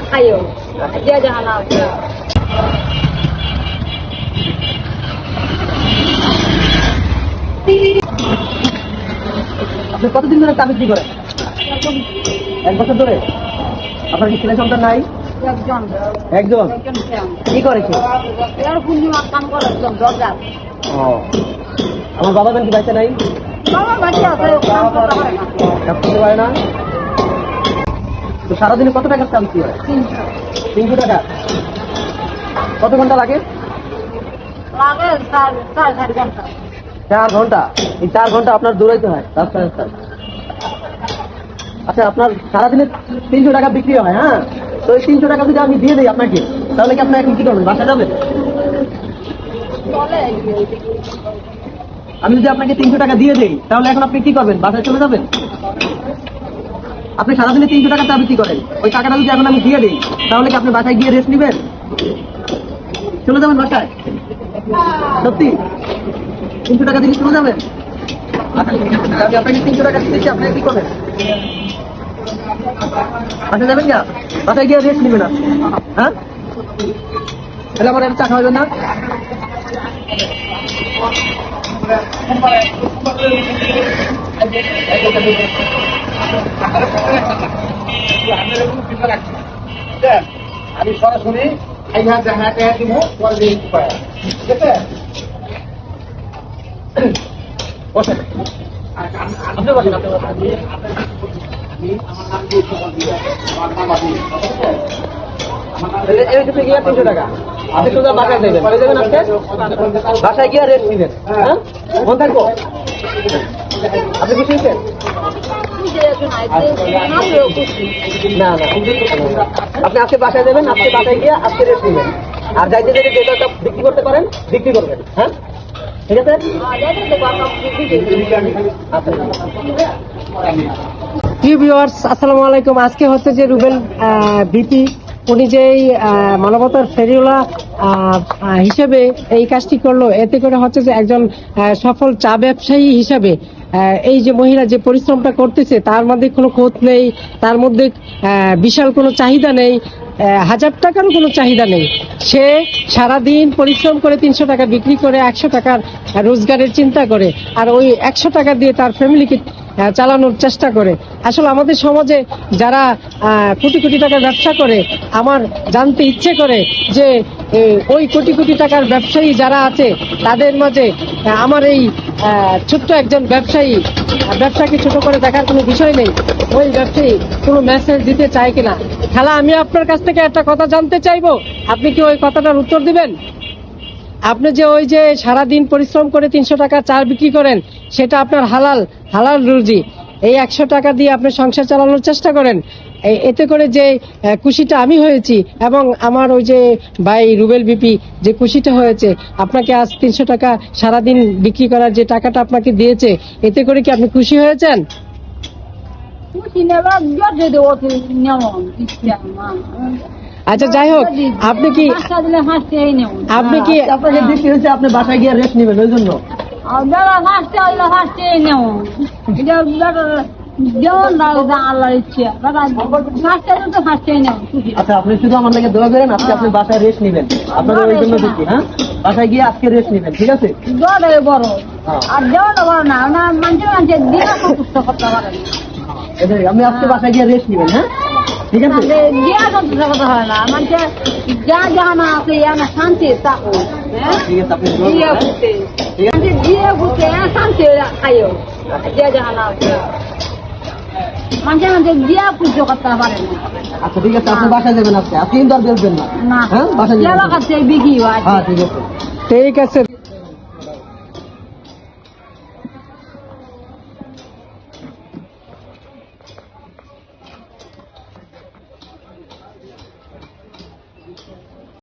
খাইও দিয়া জানা আপনি কতদিন ধরে চা বিক্রি করেন? 1 বছর ধরে। আপনার কি ছেলে সন্তান নাই? একজন। কি করেছে? আমার বাবা কি বাইতে নাই? কাজ করতে পারে না। তো সারাদিনে কত টাকার চা বিক্রি হয়? 300 টাকা। কত ঘন্টা লাগে? 4 ঘন্টা। এই 4 ঘন্টা আপনার দৌড়াইতে হয় রাস্তায় রাস্তায়। আচ্ছা, আপনার সারাদিনে 300 টাকা বিক্রি হয়, হ্যাঁ? তো এই 300 টাকা যদি আমি দিয়ে দিই আপনাকে, তাহলে কি আপনি এখন কি করবেন? বাসা যাবেন? আমি যদি আপনাকে 300 টাকা দিয়ে দিই, তাহলে এখন আপনি কি করবেন? বাসায় চলে যাবেন? আপনি সারাদিনে 300 টাকা চা বিক্রি করেন, ওই টাকাটা যদি এখন আমি দিয়ে দিই, তাহলে কি আপনি বাসায় গিয়ে রেস্ট নেবেন? চলে যাবেন বাসায়? সত্যি 300 টাকা দিয়ে চলে যাবেন? আচ্ছা, আমি আপনাকে 300 টাকা দিয়েছি, আপনাকে কি করবেন? বাসায় যাবেন না? বাসায় গিয়ে রেস্ট নেবেন না, হ্যাঁ? তাহলে আমার চা খাওয়াবেন না? আমি সরাসরি দিব পরে দিয়ে ঠিক আছে। বসেন, আপনি বসেন, আপনি বসেন। এই 300 টাকা আপনি সোজা বাসায় দেবেন, পরে দেবেন আজকে বাসায় গিয়ে রেস্ট নেবেন, হ্যাঁ? মন থাকবো? আপনি খুশি হয়েছেন? না না, আপনি আজকে বাসায় দেবেন, আজকে বাসায় গিয়ে আজকে রেস্ট নেবেন। আর যাইতে যেতে যে টাকা বিক্রি করতে পারেন বিক্রি করবেন, হ্যাঁ? ঠিক আছে। প্রিয় ভিউয়ার্স, আসসালামু আলাইকুম। আজকে হচ্ছে যে রুবেল ভিপি, উনি যেই মানবতার ফেরিওয়ালা হিসেবে এই কাজটি করলো, এতে করে হচ্ছে যে একজন সফল চা ব্যবসায়ী হিসাবে এই যে মহিলা যে পরিশ্রমটা করতেছে তার মধ্যে কোনো খোঁজ নেই, তার মধ্যে বিশাল কোনো চাহিদা নেই, 1000 টাকারও কোনো চাহিদা নেই। সে সারাদিন পরিশ্রম করে 300 টাকা বিক্রি করে 100 টাকার রোজগারের চিন্তা করে, আর ওই 100 টাকা দিয়ে তার ফ্যামিলিকে চালানোর চেষ্টা করে। আসলে আমাদের সমাজে যারা কোটি কোটি টাকার ব্যবসা করে, আমার জানতে ইচ্ছে করে যে ওই কোটি কোটি টাকার ব্যবসায়ী যারা আছে তাদের মাঝে আমার এই ছোট্ট একজন ব্যবসায়ী, ব্যবসাকে ছোট করে দেখার কোনো বিষয় নেই, ওই ব্যবসায়ী কোনো মেসেজ দিতে চায় কিনা। খালা, আমি আপনার কাছ থেকে একটা কথা জানতে চাইবো, আপনি কি ওই কথাটার উত্তর দিবেন? আপনি যে ওই যে সারাদিন পরিশ্রম করে 300 টাকা চা বিক্রি করেন, সেটা আপনার হালাল রুজি। এই 100 টাকা দিয়ে আপনি সংসার চালানোর চেষ্টা করেন, এতে করে যে খুশিটা আমি হয়েছি এবং আমার ওই যে ভাই রুবেল ভিপি যে খুশিটা হয়েছে, আপনাকে আজ 300 টাকা সারাদিন বিক্রি করার যে টাকাটা আপনাকে দিয়েছে, এতে করে কি আপনি খুশি হয়েছেন? আচ্ছা, যাই হোক, আপনি কি আপনাকে বৃষ্টি হয়েছে, আপনি বাসায় গিয়ে রেস্ট নেবেন ওই জন্য? আচ্ছা, আপনি শুধু আমার লাগে দোয়া করেন, আজকে আপনি বাসায় রেস্ট নেবেন, আপনার ওই জন্য দিচ্ছি, হ্যাঁ? বাসায় গিয়ে আজকে রেস্ট নেবেন, ঠিক আছে? বড় আর দেওয়াটা বড় না, মানুষের দিন করতে পারে না। আপনি আজকে বাসায় গিয়ে রেস্ট নেবেন, হ্যাঁ? ঠিক আছে। কথা হয় না, মানুষে যা জানা আছে শান্তি থাকো, ঠিক আছে। আপনি দিয়ে ঘুরতে শান্তি খাইও যা জানা আছে, মানুষের দিয়া পুজো করতে পারে না। আচ্ছা, ঠিক আছে, আপনি বাসায় যাবেন আজকে, আপনি কিন্তু আর বেরোবেন না, হ্যাঁ? বাসায় যাবেন, বিঘি হয়। হ্যাঁ, ঠিক আছে। ঠিক আছে।